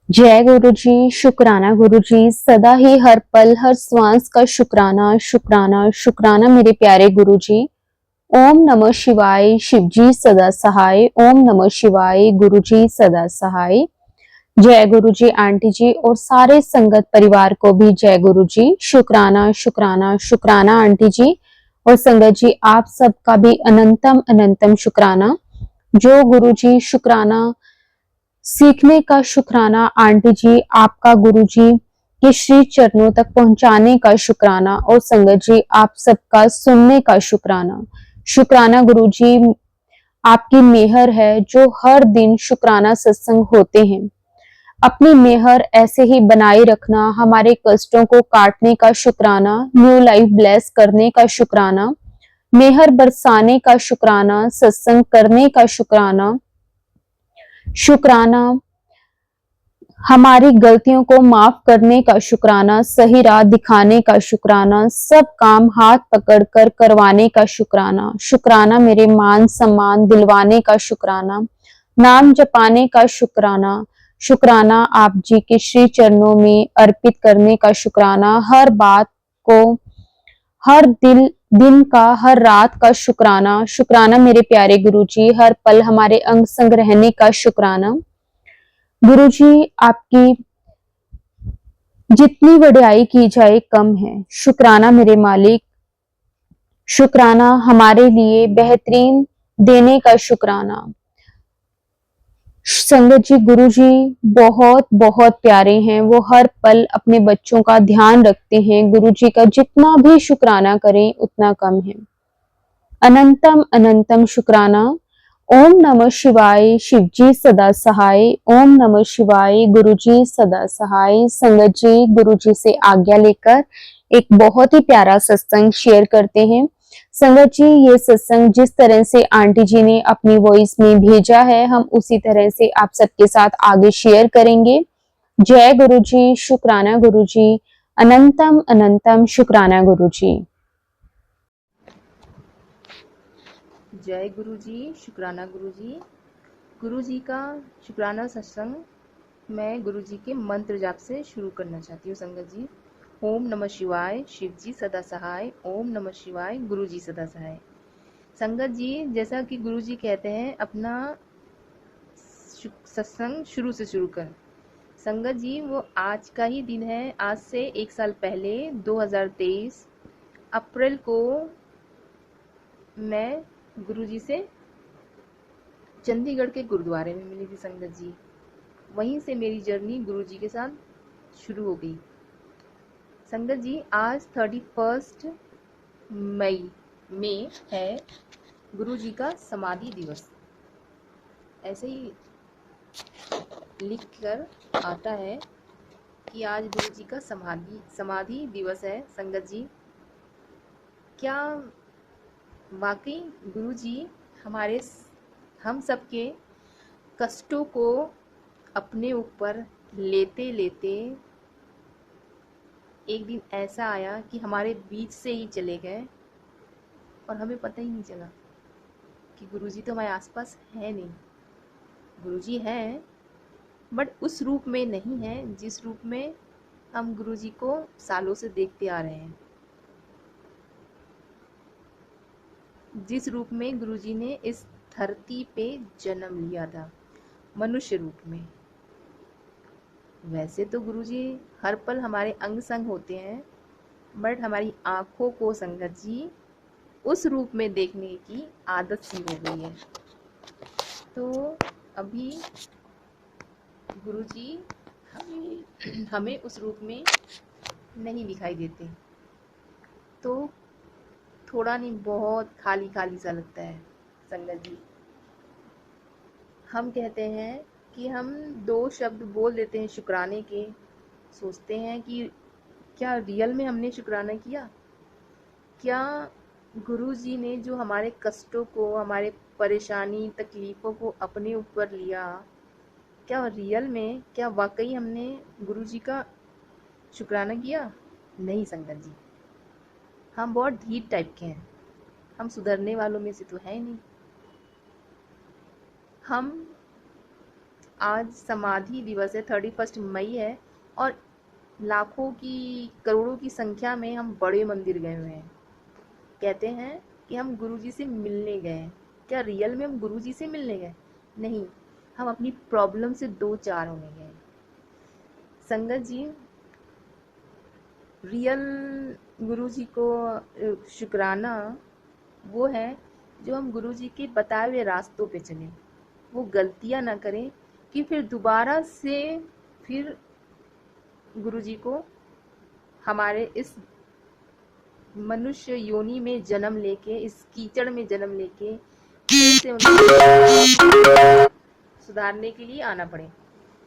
जय गुरु जी। शुक्राना गुरु जी, सदा ही हर पल हर श्वास का शुक्राना शुक्राना शुक्राना मेरे प्यारे गुरु जी। ओम नमः शिवाय, शिव जी सदा सहाय। ओम नमः शिवाय, गुरु जी सदा सहाय। जय गुरु जी आंटी जी और सारे संगत परिवार को भी जय गुरु जी। शुक्राना शुक्राना शुक्राना आंटी जी और संगत जी, आप सबका भी अनंतम अनंतम शुक्राना। जो गुरु जी शुक्राना सीखने का शुक्राना, आंटी जी आपका गुरु जी के श्री चरणों तक पहुंचाने का शुक्राना, और संगत जी आप सबका सुनने का शुक्राना। शुक्राना गुरु जी, आपकी मेहर है जो हर दिन शुक्राना सत्संग होते हैं। अपनी मेहर ऐसे ही बनाए रखना, हमारे कष्टों को काटने का शुक्राना, न्यू लाइफ ब्लेस करने का शुक्राना, मेहर बरसाने का शुक्राना, सत्संग करने का शुक्राना। शुक्राना हमारी गलतियों को माफ करने का शुक्राना, सही राह दिखाने का शुक्राना, सब काम हाथ पकड़कर करवाने का शुक्राना। शुक्राना मेरे मान सम्मान दिलवाने का शुक्राना, नाम जपाने का शुक्राना। शुक्राना आप जी के श्री चरणों में अर्पित करने का शुक्राना, हर बात को, हर दिन का, हर रात का शुक्राना। शुक्राना मेरे प्यारे गुरु जी, हर पल हमारे अंग संग रहने का शुक्राना। गुरु जी आपकी जितनी वड्याई की जाए कम है। शुक्राना मेरे मालिक। शुक्राना हमारे लिए बेहतरीन देने का शुक्राना। संगत जी, गुरु जी बहुत बहुत प्यारे हैं, वो हर पल अपने बच्चों का ध्यान रखते हैं। गुरु जी का जितना भी शुक्राना करें उतना कम है। अनंतम अनंतम शुक्राना। ओम नमः शिवाय, शिव जी सदा सहाय। ओम नमः शिवाय, गुरु जी सदा सहाय। संगत जी, गुरु जी से आज्ञा लेकर एक बहुत ही प्यारा सत्संग शेयर करते हैं। संगत जी, ये सत्संग जिस तरह से आंटी जी ने अपनी वॉइस में भेजा है, हम उसी तरह से आप सबके साथ आगे शेयर करेंगे। जय गुरु जी, शुक्राना गुरु जी, अनंतम अनंतम शुक्राना गुरु जी। जय गुरु जी, शुक्राना गुरु जी। गुरु जी का शुक्राना सत्संग मैं गुरु जी के मंत्र जाप से शुरू करना चाहती हूँ। संगत जी, ओम नमः शिवाय, शिव जी सदा सहाय। ओम नमः शिवाय, गुरु जी सदा सहाय। संगत जी, जैसा कि गुरु जी कहते हैं, अपना सत्संग शुरू से शुरू कर। संगत जी, वो आज का ही दिन है। आज से 1 साल पहले 2023 अप्रैल को मैं गुरु जी से चंडीगढ़ के गुरुद्वारे में मिली थी। संगत जी, वहीं से मेरी जर्नी गुरु जी के साथ शुरू हो गई। संगत जी, आज 31 मई में है गुरु जी का समाधि दिवस। ऐसे ही लिख कर आता है कि आज गुरु जी का समाधि दिवस है। संगत जी, क्या वाकई गुरु जी हम सबके कष्टों को अपने ऊपर लेते लेते एक दिन ऐसा आया कि हमारे बीच से ही चले गए और हमें पता ही नहीं चला कि गुरुजी तो हमारे आसपास है नहीं। गुरुजी हैं, बट उस रूप में नहीं है जिस रूप में हम गुरुजी को सालों से देखते आ रहे हैं, जिस रूप में गुरुजी ने इस धरती पे जन्म लिया था, मनुष्य रूप में। वैसे तो गुरुजी हर पल हमारे अंग संग होते हैं, बट हमारी आँखों को संगत जी उस रूप में देखने की आदत सी हो गई है। तो अभी गुरुजी हमें उस रूप में नहीं दिखाई देते, तो थोड़ा नहीं बहुत खाली खाली सा लगता है। संगत जी, हम कहते हैं कि हम 2 शब्द बोल देते हैं शुक्राने के, सोचते हैं कि क्या रियल में हमने शुक्राना किया? क्या गुरु जी ने जो हमारे कष्टों को, हमारे परेशानी तकलीफ़ों को अपने ऊपर लिया, क्या रियल में, क्या वाकई हमने गुरु जी का शुक्राना किया? नहीं संगत जी, हम बहुत ढीठ टाइप के हैं, हम सुधरने वालों में से तो है नहीं। हम आज समाधि दिवस है, 31 मई है, और लाखों की करोड़ों की संख्या में हम बड़े मंदिर गए हुए हैं। कहते हैं कि हम गुरुजी से मिलने गए हैं। क्या रियल में हम गुरुजी से मिलने गए? नहीं, हम अपनी प्रॉब्लम से दो चार होने गए। संगत जी, रियल गुरुजी को शुक्राना वो है जो हम गुरुजी के बताए हुए रास्तों पे चलें, वो गलतियां ना करें कि फिर दोबारा से फिर गुरुजी को हमारे इस मनुष्य योनि में जन्म लेके, इस कीचड़ में जन्म लेके फिर से उनको सुधारने के लिए आना पड़े।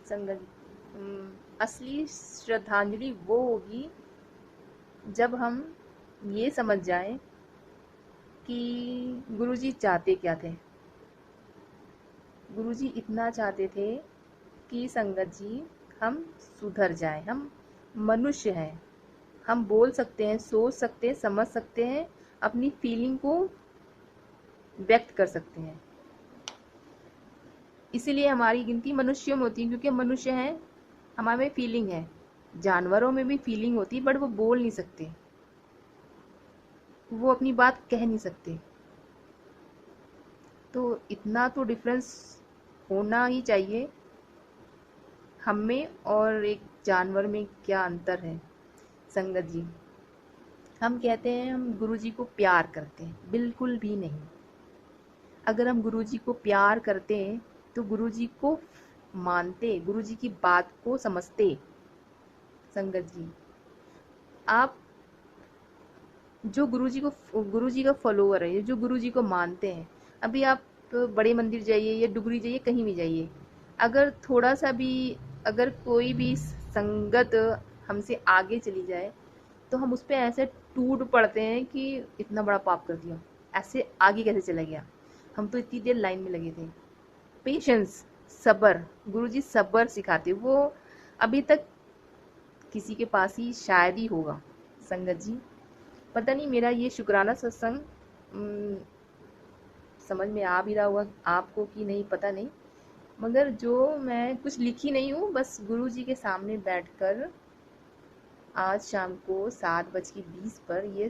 संगत असली श्रद्धांजलि वो होगी जब हम ये समझ जाएं कि गुरुजी चाहते क्या थे। गुरुजी इतना चाहते थे कि संगत जी हम सुधर जाएं। हम मनुष्य हैं, हम बोल सकते हैं, सोच सकते हैं, समझ सकते हैं, अपनी फीलिंग को व्यक्त कर सकते हैं। इसीलिए हमारी गिनती मनुष्यों में होती है, क्योंकि हम मनुष्य हैं, हमारे में फीलिंग है। जानवरों में भी फीलिंग होती है, बट वो बोल नहीं सकते, वो अपनी बात कह नहीं सकते। तो इतना तो डिफरेंस होना ही चाहिए हम में और एक जानवर में। क्या अंतर है संगत जी? हम कहते हैं हम गुरुजी को प्यार करते हैं, बिल्कुल भी नहीं। अगर हम गुरुजी को प्यार करते तो गुरुजी को मानते, गुरुजी की बात को समझते। संगत जी, आप जो गुरुजी का फॉलोअर है, जो गुरुजी को मानते हैं, अभी आप बड़े मंदिर जाइए या डुगरी जाइए, कहीं भी जाइए, अगर थोड़ा सा भी, अगर कोई भी संगत हमसे आगे चली जाए तो हम उस पर ऐसे टूट पड़ते हैं कि इतना बड़ा पाप कर दिया, ऐसे आगे कैसे चला गया, हम तो इतनी देर लाइन में लगे थे। पेशेंस, सब्र, गुरुजी सब्र सिखाते, वो अभी तक किसी के पास ही शायद ही होगा। संगत जी, पता नहीं मेरा ये शुक्राना सत्संग समझ में आ भी रहा होगा आपको कि नहीं, पता नहीं, मगर जो मैं कुछ लिखी नहीं हूँ, बस गुरुजी के सामने बैठकर आज शाम को 7:20 पर ये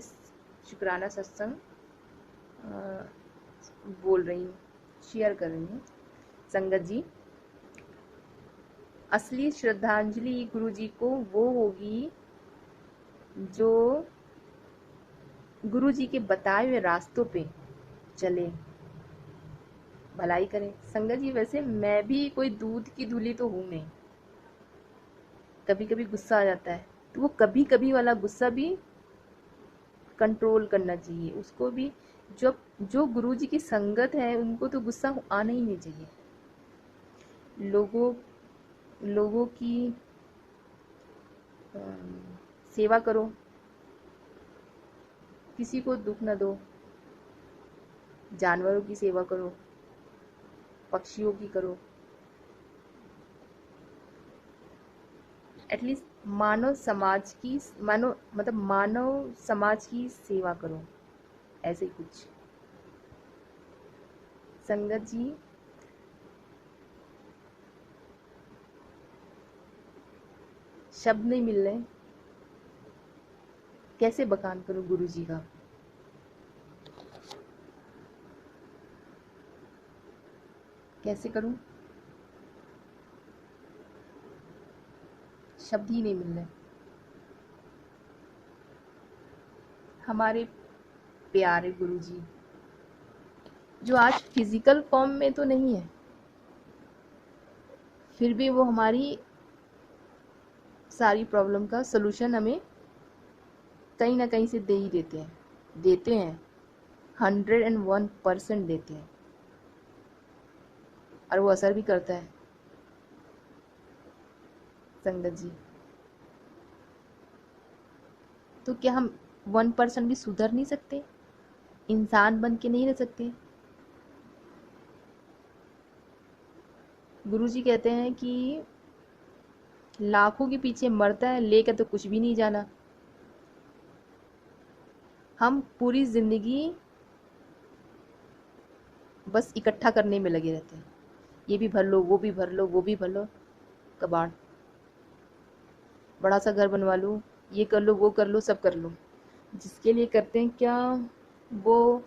शुक्राना सत्संग बोल रही हूँ, शेयर कर रही हूँ। संगत जी, असली श्रद्धांजलि गुरुजी को वो होगी जो गुरुजी के बताए हुए रास्तों पे चले, भलाई करें। संगत जी, वैसे मैं भी कोई दूध की धूली तो हूँ नहीं, कभी कभी गुस्सा आ जाता है, तो वो कभी कभी वाला गुस्सा भी कंट्रोल करना चाहिए उसको भी। जो गुरुजी की संगत है उनको तो गुस्सा आना ही नहीं चाहिए। लोगों की सेवा करो, किसी को दुख न दो, जानवरों की सेवा करो, पक्षियों की करो, एटलीस्ट मानव समाज की सेवा करो, ऐसे कुछ। संगत जी, शब्द नहीं मिल रहे, कैसे बखान करूं गुरुजी का। कैसे करूं, शब्द ही नहीं मिल रहे। हमारे प्यारे गुरुजी जो आज फिजिकल फॉर्म में तो नहीं है, फिर भी वो हमारी सारी प्रॉब्लम का सलूशन हमें कहीं ना कहीं से दे ही देते हैं 101% देते हैं, और वो असर भी करता है। संगत जी, तो क्या हम 1% भी सुधर नहीं सकते? इंसान बन के नहीं रह सकते? गुरुजी कहते हैं कि लाखों के पीछे मरता है, लेकर तो कुछ भी नहीं जाना। हम पूरी जिंदगी बस इकट्ठा करने में लगे रहते हैं, ये भी भर लो, वो भी भर लो, वो भी भर लो, कबाड़। बड़ा सा घर बनवा लो, ये कर लो, वो कर लो, सब कर लो। जिसके लिए करते हैं क्या वो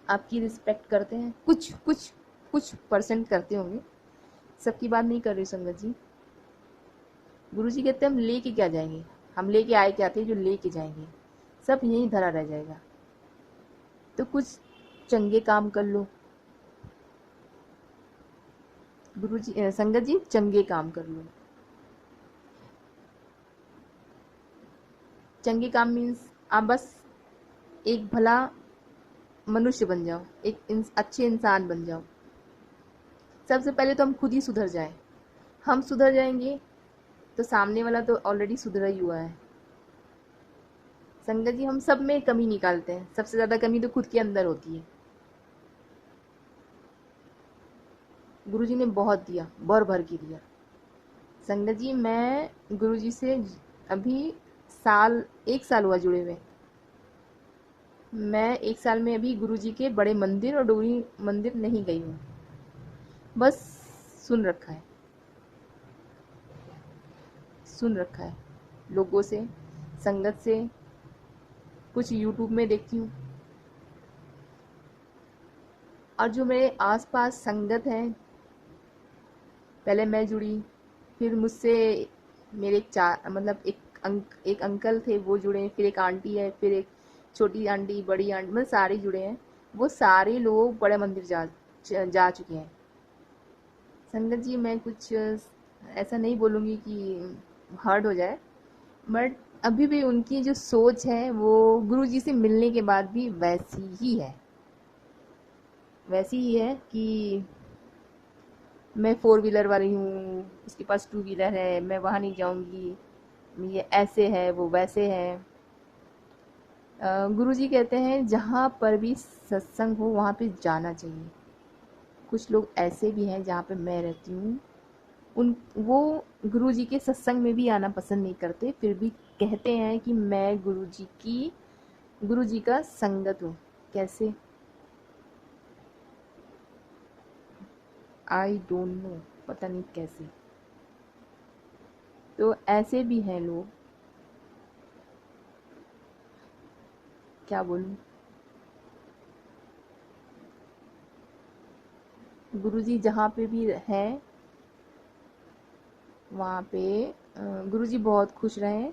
आपकी रिस्पेक्ट करते हैं? कुछ कुछ कुछ परसेंट करते होंगे, सबकी बात नहीं कर रही संगत जी। गुरुजी कहते हैं हम लेके क्या जाएंगे, हम लेके आए क्या थे जो लेके जाएंगे, सब यहीं धरा रह जाएगा। तो कुछ चंगे काम कर लो गुरुजी, संगत जी, चंगे काम कर लो। चंगे काम मीन्स आप बस एक भला मनुष्य बन जाओ, एक अच्छे इंसान बन जाओ। सबसे पहले तो हम खुद ही सुधर जाएं। हम सुधर जाएंगे तो सामने वाला तो ऑलरेडी सुधरा ही हुआ है। संगत जी, हम सब में कमी निकालते हैं, सबसे ज़्यादा कमी तो खुद के अंदर होती है। गुरुजी ने बहुत दिया, भर भर के दिया। संगत जी, मैं गुरुजी से अभी एक साल हुआ जुड़े हुए। मैं एक साल में अभी गुरुजी के बड़े मंदिर और डोगरी मंदिर नहीं गई हूँ, बस सुन रखा है, सुन रखा है लोगों से, संगत से, कुछ यूट्यूब में देखती हूँ। और जो मेरे आसपास संगत हैं, पहले मैं जुड़ी, फिर मुझसे मेरे एक अंकल थे वो जुड़े, फिर एक आंटी है, फिर एक छोटी आंटी, बड़ी आंटी, मतलब सारे जुड़े हैं। वो सारे लोग बड़े मंदिर जा चुके हैं। संगत जी, मैं कुछ ऐसा नहीं बोलूँगी कि हर्ट हो जाए, बट अभी भी उनकी जो सोच है वो गुरुजी से मिलने के बाद भी वैसी ही है, वैसी ही है कि मैं 4 व्हीलर वाली हूँ, उसके पास 2 व्हीलर है, मैं वहाँ नहीं जाऊँगी, ये ऐसे है, वो वैसे है। गुरुजी कहते हैं जहाँ पर भी सत्संग हो वहाँ पे जाना चाहिए। कुछ लोग ऐसे भी हैं जहाँ पे मैं रहती हूँ, वो गुरुजी के सत्संग में भी आना पसंद नहीं करते, फिर भी कहते हैं कि मैं गुरुजी का संगत हूँ। कैसे? आई डोंट नो, पता नहीं कैसे। तो ऐसे भी हैं लोग, क्या बोलूँ। गुरुजी जहाँ पे भी हैं वहाँ पे गुरुजी बहुत खुश रहें।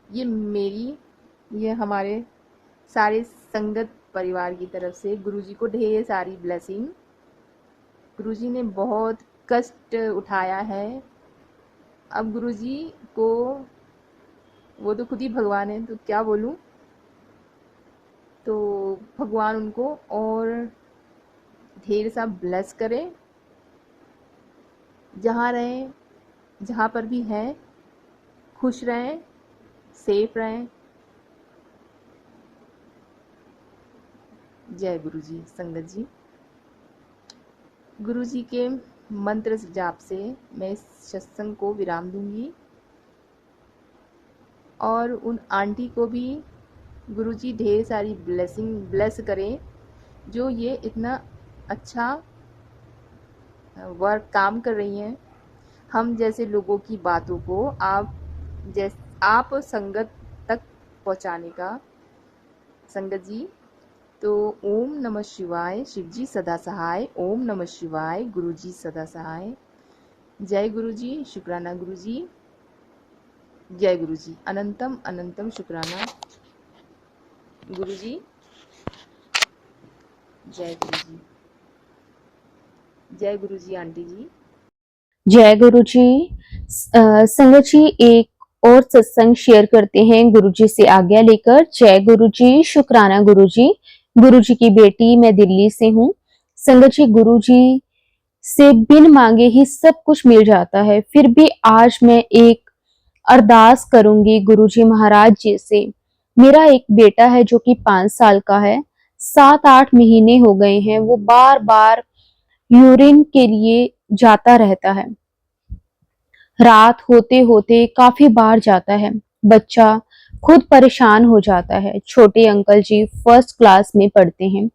ये हमारे सारे संगत परिवार की तरफ से गुरुजी को ढेर सारी ब्लेसिंग। गुरुजी ने बहुत कष्ट उठाया है, अब गुरुजी को, वो तो खुद ही भगवान है तो क्या बोलूँ, तो भगवान उनको और ढेर सा ब्लेस करे। जहाँ रहें, जहाँ पर भी हैं, खुश रहें, सेफ रहें। जय गुरुजी। संगत जी, गुरुजी के मंत्र जाप से मैं इस सत्संग को विराम दूंगी, और उन आंटी को भी गुरुजी ढेर सारी ब्लेस करें जो ये इतना अच्छा वर्क काम कर रही हैं। हम जैसे लोगों की बातों को आप संगत तक पहुंचाने का। संगत जी, तो ओम नमः शिवाय, शिवजी सदा सहाय। ओम नमः शिवाय, गुरुजी सदा सहाय। जय गुरुजी, शुक्राना गुरुजी। जय गुरुजी, अनंतम अनंतम शुक्राना गुरुजी। जय गुरुजी। जय गुरुजी आंटी जी। जय गुरुजी। संगत जी, एक और सत्संग शेयर करते हैं गुरुजी से आज्ञा लेकर। जय गुरुजी, शुक्राना गुरुजी। गुरुजी की बेटी मैं दिल्ली से हूँ। संगत जी, गुरुजी से बिन मांगे ही सब कुछ मिल जाता है, फिर भी आज मैं एक अरदास करूंगी गुरुजी महाराज जी से। मेरा एक बेटा है जो कि 5 साल का है, 7-8 महीने हो गए हैं, वो बार बार यूरिन के लिए जाता रहता है, रात होते होते काफी बार जाता है। बच्चा खुद परेशान हो जाता है। छोटे अंकल जी फर्स्ट क्लास में पढ़ते हैं,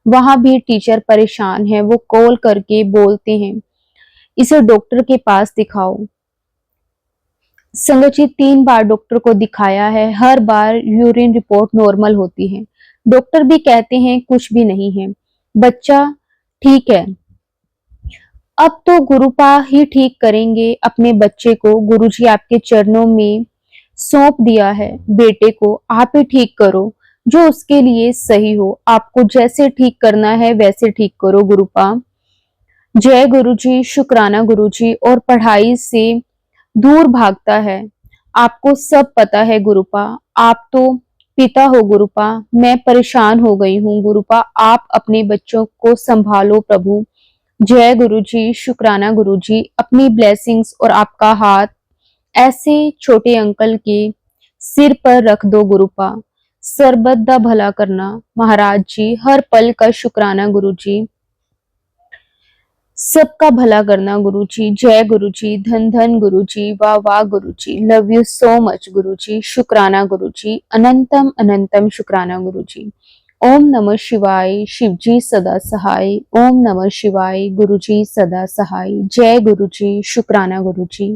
वहां भी टीचर परेशान है, वो कॉल करके बोलते हैं इसे डॉक्टर के पास दिखाओ। संगत जी 3 बार डॉक्टर को दिखाया है, हर बार यूरिन रिपोर्ट नॉर्मल होती है। डॉक्टर भी कहते हैं कुछ भी नहीं है, बच्चा ठीक है। अब तो गुरुपा ही ठीक करेंगे अपने बच्चे को। गुरुजी आपके चरणों में सौंप दिया है, बेटे को आप ही ठीक करो जो उसके लिए सही हो। आपको जैसे ठीक करना है वैसे ठीक करो गुरुपा। जय गुरुजी, शुक्राना गुरुजी। और पढ़ाई से दूर भागता है, आपको सब पता है गुरुपा। आप तो पिता हो गुरुपा, मैं परेशान हो गई हूँ गुरुपा। आप अपने बच्चों को संभालो प्रभु। जय गुरुजी, शुक्राना गुरुजी। अपनी ब्लेसिंग्स और आपका हाथ ऐसे छोटे अंकल के सिर पर रख दो गुरुपा। सरबत दा भला करना महाराज जी, हर पल का शुक्राना गुरुजी, सबका भला करना गुरुजी। जय गुरुजी, धन धन गुरुजी, वाह वाह गुरुजी, लव यू सो मच गुरुजी, शुक्राना गुरुजी, अनंतम अनंतम शुक्राना गुरुजी। ओम नमः शिवाय, शिवजी सदा सहाय। ओम नमः शिवाय, गुरुजी सदा सहाय। जय गुरुजी, शुक्राना गुरुजी।